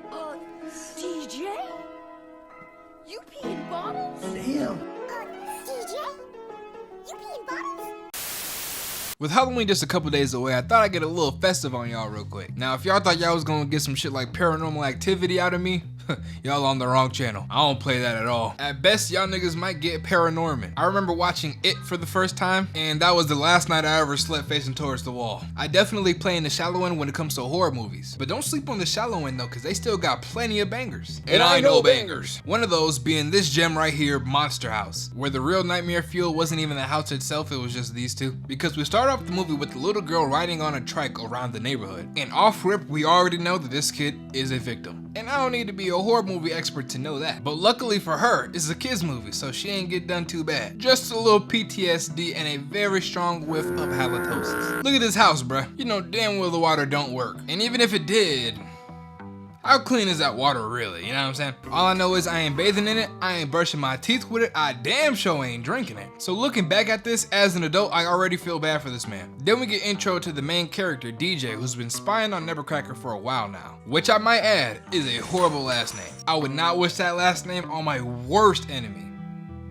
bottles pee? DJ? You pee in bottles? Damn. DJ? You pee in bottles? With Halloween just a couple days away, I thought I'd get a little festive on y'all real quick. Now, if y'all thought y'all was gonna get some shit like Paranormal Activity out of me, y'all on the wrong channel. I don't play that at all. At best, y'all niggas might get Paranorman. I remember watching It for the first time, and that was the last night I ever slept facing towards the wall. I definitely play in the shallow end when it comes to horror movies. But don't sleep on the shallow end though, cause they still got plenty of bangers. And I know bangers. One of those being this gem right here, Monster House, where the real nightmare fuel wasn't even the house itself, it was just these two. Because we start off the movie with the little girl riding on a trike around the neighborhood. And off rip, we already know that this kid is a victim. And I don't need to be a horror movie expert to know that. But luckily for her, it's a kid's movie, so she ain't get done too bad. Just a little PTSD and a very strong whiff of halitosis. Look at this house, bruh. You know damn well the water don't work. And even if it did, how clean is that water really? You know what I'm saying? All I know is I ain't bathing in it, I ain't brushing my teeth with it, I damn sure ain't drinking it. So looking back at this as an adult, I already feel bad for this man. Then we get intro to the main character, DJ, who's been spying on Nevercracker for a while now. Which I might add, is a horrible last name. I would not wish that last name on my worst enemy.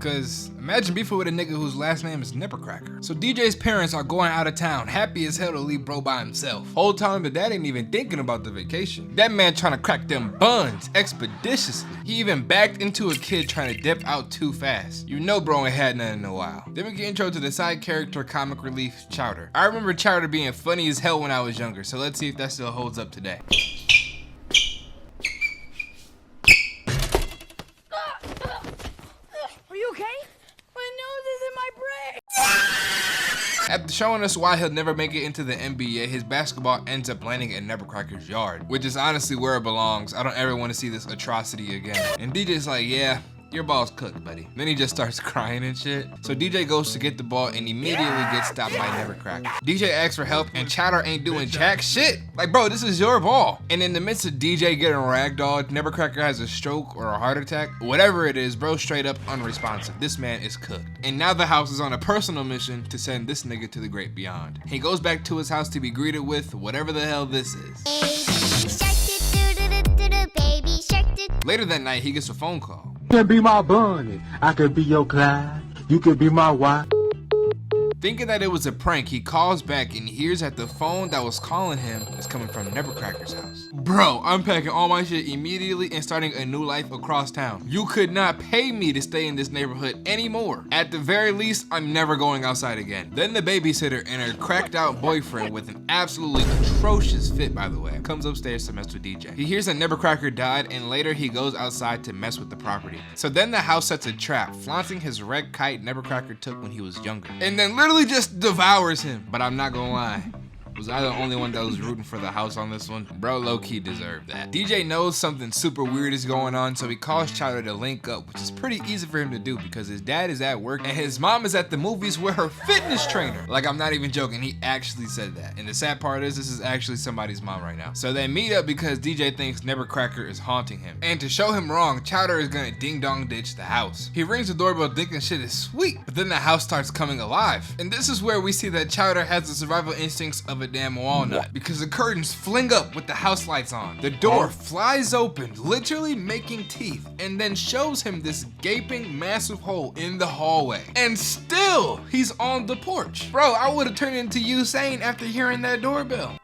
Cause imagine beefing with a nigga whose last name is Nevercracker. So DJ's parents are going out of town, happy as hell to leave bro by himself. Whole time the dad ain't even thinking about the vacation. That man trying to crack them buns expeditiously. He even backed into a kid trying to dip out too fast. You know bro ain't had nothing in a while. Then we get intro to the side character comic relief, Chowder. I remember Chowder being funny as hell when I was younger, so let's see if that still holds up today. After showing us why he'll never make it into the NBA, his basketball ends up landing in Nevercracker's yard, which is honestly where it belongs. I don't ever want to see this atrocity again. And DJ's like, yeah, your ball's cooked, buddy. Then he just starts crying and shit. So DJ goes to get the ball and immediately gets stopped by Nevercracker. DJ asks for help and Chowder ain't doing jack shit. Like, bro, this is your ball. And in the midst of DJ getting ragdolled, Nevercracker has a stroke or a heart attack. Whatever it is, bro straight up unresponsive. This man is cooked. And now the house is on a personal mission to send this nigga to the great beyond. He goes back to his house to be greeted with whatever the hell this is. Later that night, he gets a phone call. You can be my bunny, I could be your Clyde, you could be my wife. Thinking that it was a prank, he calls back and hears that the phone that was calling him is coming from Nevercracker's house. Bro, I'm packing all my shit immediately and starting a new life across town. You could not pay me to stay in this neighborhood anymore. At the very least, I'm never going outside again. Then the babysitter and her cracked out boyfriend with an absolutely atrocious fit, by the way, comes upstairs to mess with DJ. He hears that Nevercracker died and later he goes outside to mess with the property. So then the house sets a trap, flaunting his red kite Nevercracker took when he was younger. And then literally just devours him. But I'm not gonna lie, was I the only one that was rooting for the house on this one? Bro low-key deserved that. DJ knows something super weird is going on, so he calls Chowder to link up, which is pretty easy for him to do because his dad is at work and his mom is at the movies with her fitness trainer. Like, I'm not even joking, he actually said that. And the sad part is, this is actually somebody's mom right now. So they meet up because DJ thinks Nevercracker is haunting him. And to show him wrong, Chowder is gonna ding-dong ditch the house. He rings the doorbell thinking shit is sweet, but then the house starts coming alive. And this is where we see that Chowder has the survival instincts of a damn walnut, because the curtains fling up with the house lights on. The door flies open, literally making teeth, and then shows him this gaping massive hole in the hallway. And still, he's on the porch. Bro, I would have turned into Usain after hearing that doorbell.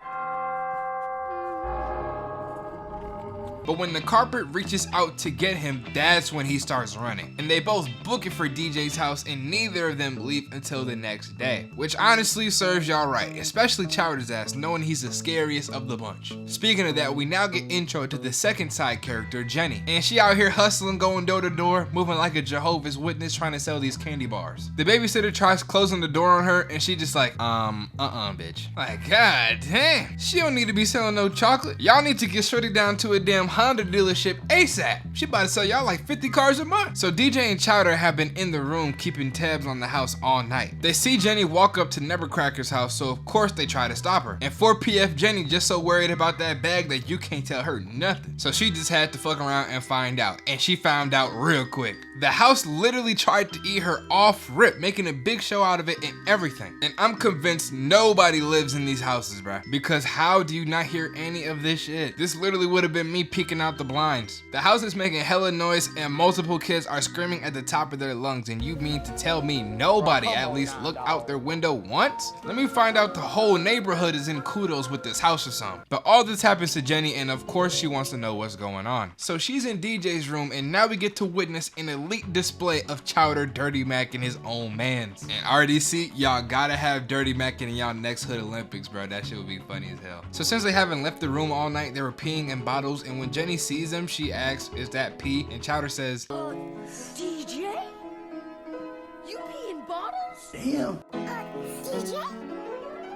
But when the carpet reaches out to get him, that's when he starts running. And they both book it for DJ's house and neither of them leave until the next day. Which honestly serves y'all right, especially Chowder's ass, knowing he's the scariest of the bunch. Speaking of that, we now get intro to the second side character, Jenny. And she out here hustling, going door to door, moving like a Jehovah's Witness trying to sell these candy bars. The babysitter tries closing the door on her and she just like, bitch. Like, god damn, she don't need to be selling no chocolate. Y'all need to get shorty down to a damn Honda dealership ASAP. She about to sell y'all like 50 cars a month. So DJ and Chowder have been in the room keeping tabs on the house all night. They see Jenny walk up to Nevercracker's house, so of course they try to stop her. And 4PF Jenny just so worried about that bag that you can't tell her nothing. So she just had to fuck around and find out. And she found out real quick. The house literally tried to eat her off rip, making a big show out of it and everything. And I'm convinced nobody lives in these houses, bruh. Because how do you not hear any of this shit? This literally would have been me peeking out the blinds. The house is making hella noise and multiple kids are screaming at the top of their lungs, and you mean to tell me nobody at least looked out their window once? Let me find out the whole neighborhood is in kudos with this house or something. But all this happens to Jenny, and of course she wants to know what's going on. So she's in DJ's room, and now we get to witness an elite display of Chowder Dirty Mac and his own mans. And RDC, y'all gotta have Dirty Mac in y'all next Hood Olympics, bro. That shit would be funny as hell. So since they haven't left the room all night, they were peeing in bottles, and when Jenny sees them, she asks, "Is that pee?" And Chowder says, DJ? You pee in bottles? Damn. DJ?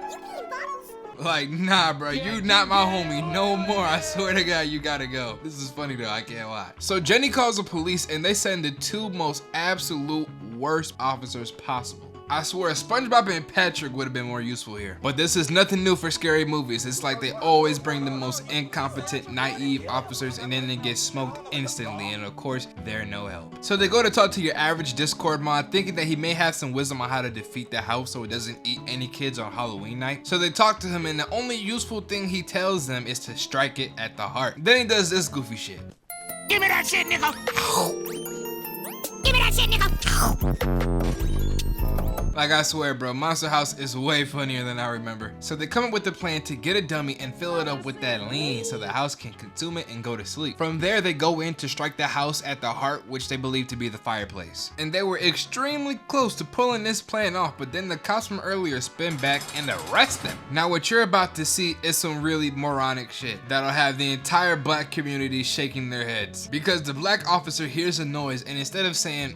You pee in bottles? like, nah, bro, you not my homie no more. I swear to God, you gotta go. This is funny though, I can't lie. So Jenny calls the police and they send the two most absolute worst officers possible. I swear, SpongeBob and Patrick would have been more useful here. But this is nothing new for scary movies. It's like they always bring the most incompetent, naive officers and then they get smoked instantly. And of course, they're no help. So they go to talk to your average Discord mod, thinking that he may have some wisdom on how to defeat the house so it doesn't eat any kids on Halloween night. So they talk to him and the only useful thing he tells them is to strike it at the heart. Then he does this goofy shit. Give me that shit, nigga. Give me that shit, nigga. Like, I swear, bro, Monster House is way funnier than I remember. So they come up with the plan to get a dummy and fill it up with that lean so the house can consume it and go to sleep. From there, they go in to strike the house at the heart, which they believe to be the fireplace. And they were extremely close to pulling this plan off, but then the cops from earlier spin back and arrest them. Now, what you're about to see is some really moronic shit that'll have the entire black community shaking their heads. Because the black officer hears a noise and instead of saying,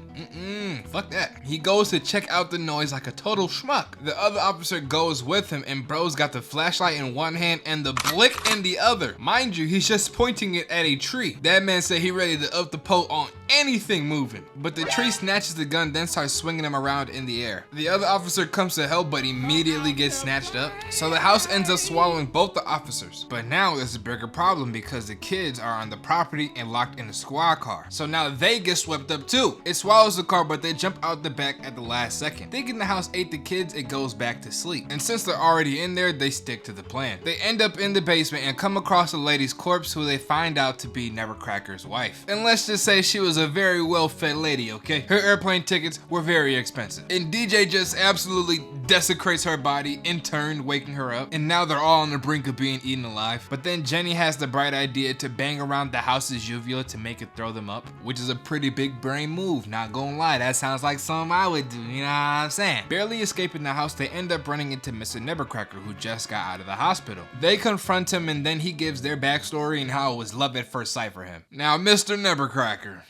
fuck that, he goes to check out the noise like a total schmuck. The other officer goes with him and bro's got the flashlight in one hand and the blick in the other. Mind you, he's just pointing it at a tree. That man said he ready to up the pole on anything moving. But the tree snatches the gun, then starts swinging him around in the air. The other officer comes to help, but immediately gets snatched up. So the house ends up swallowing both the officers. But now there's a bigger problem because the kids are on the property and locked in a squad car. So now they get swept up too. It swallows the car, but they jump out the back at the last second. Thinking the house ate the kids, it goes back to sleep. And since they're already in there, they stick to the plan. They end up in the basement and come across a lady's corpse who they find out to be Nevercracker's wife. And let's just say she was a very well-fed lady, okay? Her airplane tickets were very expensive. And DJ just absolutely desecrates her body, in turn waking her up. And now they're all on the brink of being eaten alive. But then Jenny has the bright idea to bang around the house's uvula to make it throw them up, which is a pretty big brain move, not gonna lie. That sounds like something I would do, you know what I'm saying? Barely escaping the house, they end up running into Mr. Nevercracker, who just got out of the hospital. They confront him and then he gives their backstory and how it was love at first sight for him. Now, Mr. Nevercracker,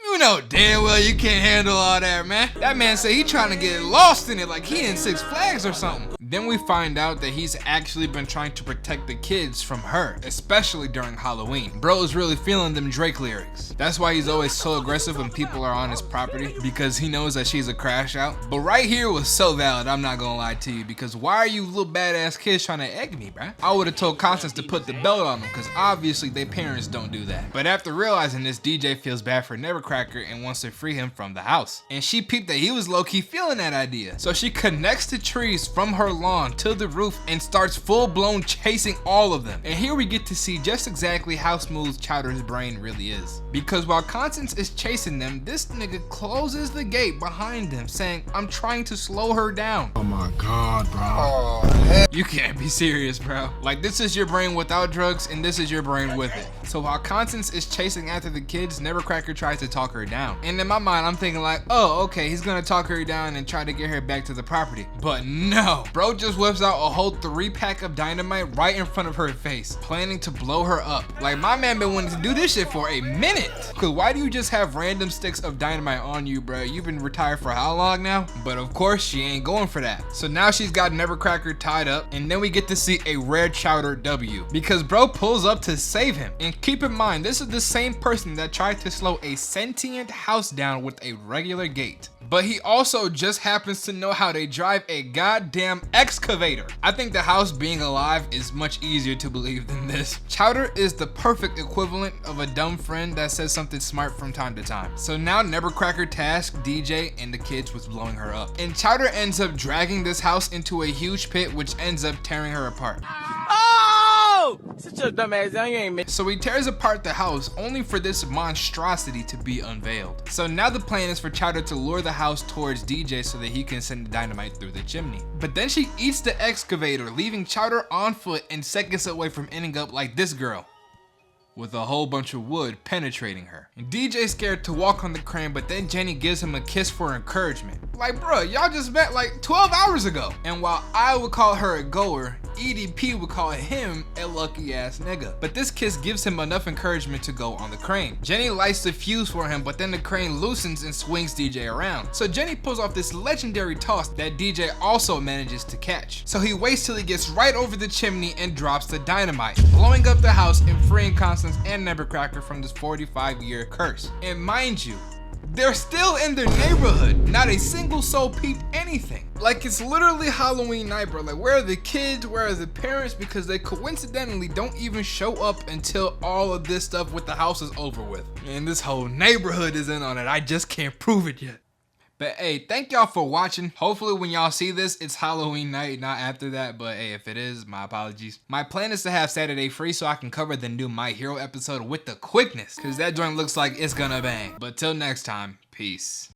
you know damn well you can't handle all that, man. That man said he trying to get lost in it like he in Six Flags or something. Then we find out that he's actually been trying to protect the kids from her, especially during Halloween. Bro is really feeling them Drake lyrics. That's why he's always so aggressive when people are on his property, because he knows that she's a crash out. But right here was so valid, I'm not gonna lie to you, because why are you little badass kids trying to egg me, bruh? I would have told Constance to put the belt on them, because obviously their parents don't do that. But after realizing this, DJ feels bad for Nevercracker and wants to free him from the house. And she peeped that he was low-key feeling that idea. So she connects the trees from her lawn to the roof and starts full-blown chasing all of them. And here we get to see just exactly how smooth Chowder's brain really is. Because while Constance is chasing them, this nigga closes the gate behind them saying, "I'm trying to slow her down." Oh my God, bro. Oh, you can't be serious, bro. Like, this is your brain without drugs and this is your brain with it. So while Constance is chasing after the kids, Nevercracker tries to talk her down. And in my mind, I'm thinking like, oh, okay, he's gonna talk her down and try to get her back to the property. But no, bro bro just whips out a whole 3-pack of dynamite right in front of her face, planning to blow her up. Like, my man been wanting to do this shit for a minute. Cause why do you just have random sticks of dynamite on you, bro? You've been retired for how long now? But of course she ain't going for that. So now she's got Nevercracker tied up, and then we get to see a rare Chowder W, because bro pulls up to save him. And keep in mind, this is the same person that tried to slow a sentient house down with a regular gate. But he also just happens to know how to drive a goddamn excavator. I think the house being alive is much easier to believe than this. Chowder is the perfect equivalent of a dumb friend that says something smart from time to time. So now Nevercracker tasks DJ and the kids with blowing her up. And Chowder ends up dragging this house into a huge pit, which ends up tearing her apart. Sit your dumb ass down, you ain't make. So he tears apart the house only for this monstrosity to be unveiled. So now the plan is for Chowder to lure the house towards DJ so that he can send the dynamite through the chimney. But then she eats the excavator, leaving Chowder on foot and seconds away from ending up like this girl, with a whole bunch of wood penetrating her. And DJ's scared to walk on the crane, but then Jenny gives him a kiss for encouragement. Like, bruh, y'all just met like 12 hours ago. And while I would call her a goer, EDP would call him a lucky ass nigga. But this kiss gives him enough encouragement to go on the crane. Jenny lights the fuse for him, but then the crane loosens and swings DJ around. So Jenny pulls off this legendary toss that DJ also manages to catch. So he waits till he gets right over the chimney and drops the dynamite, blowing up the house and freeing Constance and Nevercracker from this 45-year curse. And mind you, they're still in their neighborhood. Not a single soul peeped anything. Like, it's literally Halloween night, bro. Like, where are the kids? Where are the parents? Because they coincidentally don't even show up until all of this stuff with the house is over with. And this whole neighborhood is in on it. I just can't prove it yet. But hey, thank y'all for watching. Hopefully when y'all see this, it's Halloween night, not after that. But hey, if it is, my apologies. My plan is to have Saturday free so I can cover the new My Hero episode with the quickness, because that joint looks like it's gonna bang. But till next time, peace.